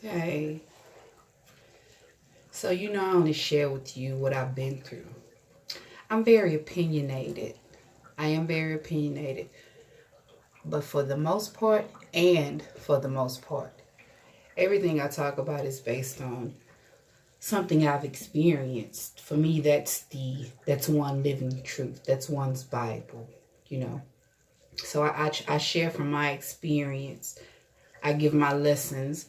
Hey, so I only share with you what I've been through. I'm very opinionated. I am very opinionated, but for the most part, everything I talk about is based on something I've experienced. For me, that's one living truth. That's one's Bible, you know. So I share from my experience. I give my lessons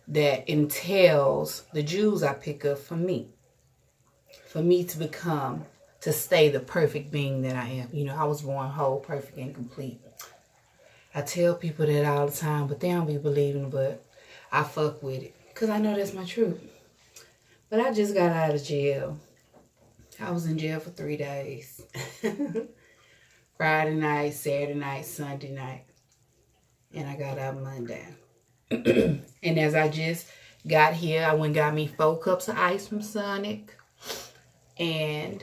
that entails the jewels I pick up for me to become, to stay the perfect being that I am. I was born whole, perfect, and complete. I tell people that all the time, but they don't be believing, but I fuck with it because I know that's my truth. But I just got out of jail. I was in jail for 3 days. Friday night, Saturday night, Sunday night. And I got out Monday. And as I just got here, I went and got me 4 cups of ice from Sonic. And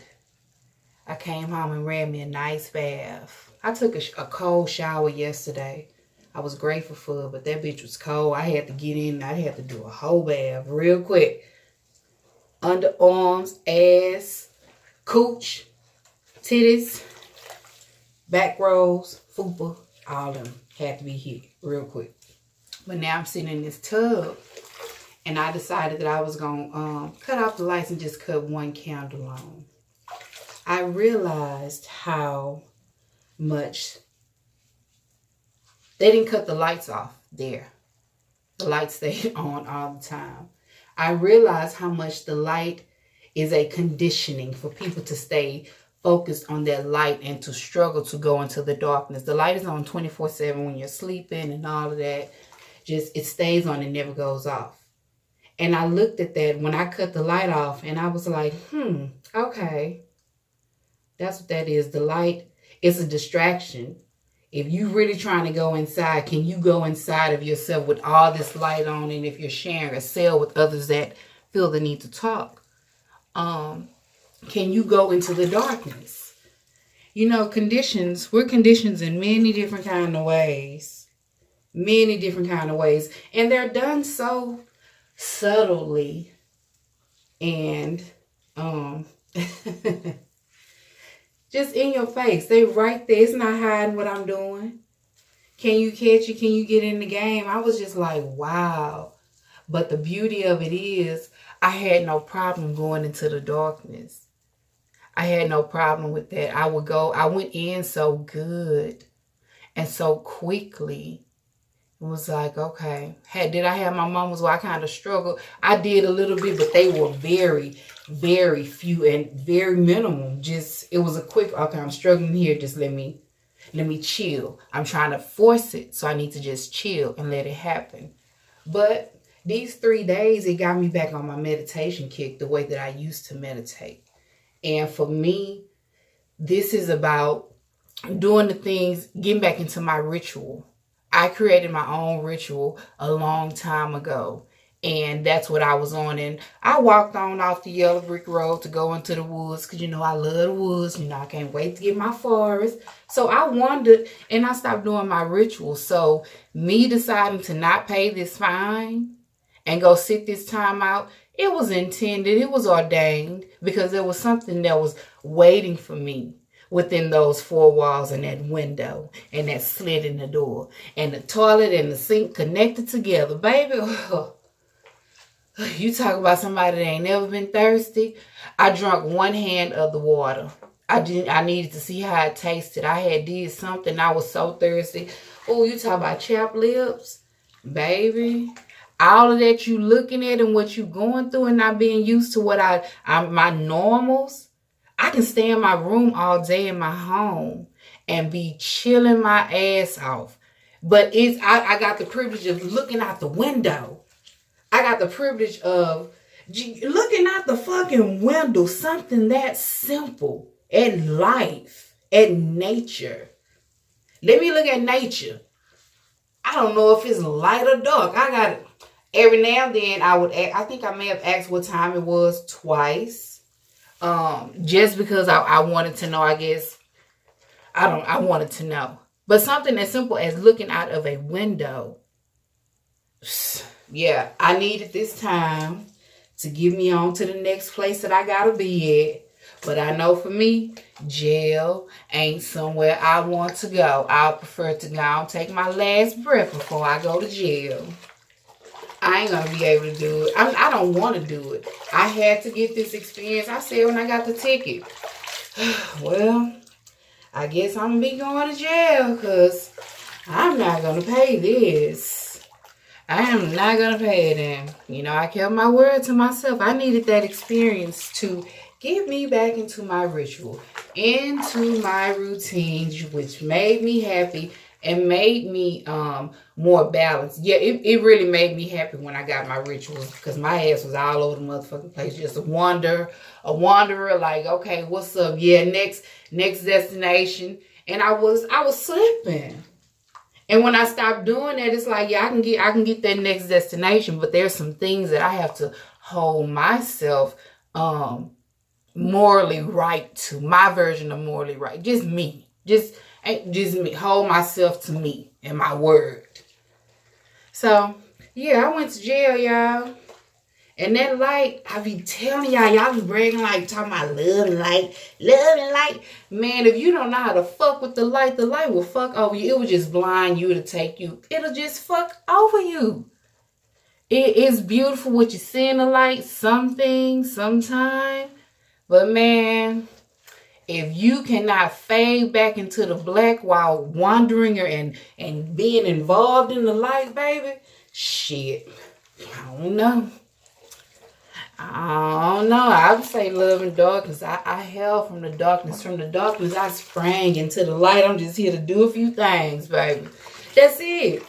I came home and ran me a nice bath. I took a cold shower yesterday. I was grateful for it, but that bitch was cold. I had to get in. I had to do a whole bath real quick. Underarms, ass, cooch, titties, back rolls, fupa, all of them had to be hit real quick. But now I'm sitting in this tub, and I decided that I was going to cut off the lights and just cut one candle on. I realized how much they didn't cut the lights off there. The lights stayed on all the time. I realized how much the light is a conditioning for people to stay focused on that light and to struggle to go into the darkness. The light is on 24/7 when you're sleeping and all of that. Just, it stays on and never goes off. And I looked at that when I cut the light off, and I was like, okay. That's what that is. The light is a distraction. If you really trying to go inside, can you go inside of yourself with all this light on? And if you're sharing a cell with others that feel the need to talk, can you go into the darkness? Conditions, we're conditioned in many different kind of ways. Many different kind of ways. And they're done so subtly and just in your face. They right there. It's not hiding what I'm doing. Can you catch it? Can you get in the game? I was just like, wow. But the beauty of it is I had no problem going into the darkness. I had no problem with that. I went in so good and so quickly. It was like, okay. Did I have my moments where I kind of struggled? I did a little bit, but they were very, very few and very minimal. Just, it was a quick, okay, I'm struggling here. Just let me chill. I'm trying to force it, so I need to just chill and let it happen. But these 3 days, it got me back on my meditation kick the way that I used to meditate. And for me, this is about doing the things, getting back into my ritual. I created my own ritual a long time ago. And that's what I was on. And I walked on off the yellow brick road to go into the woods. Because, I love the woods. I can't wait to get my forest. So I wandered and I stopped doing my ritual. So me deciding to not pay this fine and go sit this time out, it was intended. It was ordained. Because there was something that was waiting for me within those 4 walls and that window and that slit in the door and the toilet and the sink connected together. Baby, you talk about somebody that ain't never been thirsty. I drank 1 hand of the water. I needed to see how it tasted. I had did something. I was so thirsty. Oh, you talk about chapped lips. Baby, all of that you looking at and what you going through and not being used to what my normals. I can stay in my room all day in my home and be chilling my ass off. But I got the privilege of looking out the window. I got the privilege of looking out the fucking window. Something that simple. At life. At nature. Let me look at nature. I don't know if it's light or dark. I got it. Every now and then I think I may have asked what time it was twice. Just because I wanted to know, I guess. I wanted to know. But something as simple as looking out of a window. yeah, I needed this time to get me on to the next place that I gotta be at. But I know for me, jail ain't somewhere I want to go. I prefer to go and take my last breath before I go to jail. I ain't gonna be able to do it. I don't want to do it. I had to get this experience. I said when I got the ticket, well, I guess I'm gonna be going to jail because I'm not gonna pay this. I am not gonna pay them. You know, I kept my word to myself. I needed that experience to get me back into my ritual, into my routine, which made me happy and made me more balanced. Yeah, it really made me happy when I got my rituals because my ass was all over the motherfucking place, just a wanderer, like, okay, what's up? Yeah, next destination. And I was slipping. And when I stopped doing that, it's like, yeah, I can get that next destination, but there's some things that I have to hold myself morally right to. My version of morally right. Just me. Just me. Hold myself to me and my word. So, yeah, I went to jail, y'all. And that light, I be telling y'all be bragging like, talking about love and light. Man, if you don't know how to fuck with the light will fuck over you. It will just blind you to take you. It'll just fuck over you. It is beautiful what you see in the light, sometime. But man, if you cannot fade back into the black while wandering and being involved in the light, baby, shit, I don't know. I would say love and darkness. I hail from the darkness. From the darkness, I sprang into the light. I'm just here to do a few things, baby. That's it.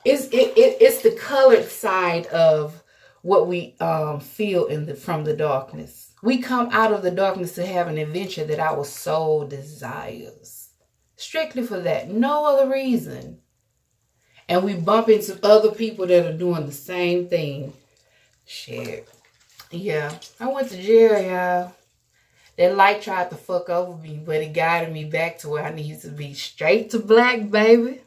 It's the colored side of what we feel from the darkness. We come out of the darkness to have an adventure that our soul desires. Strictly for that. No other reason. And we bump into other people that are doing the same thing. Shit. Yeah. I went to jail, y'all. That light tried to fuck over me, but it guided me back to where I needed to be. Straight to black, baby.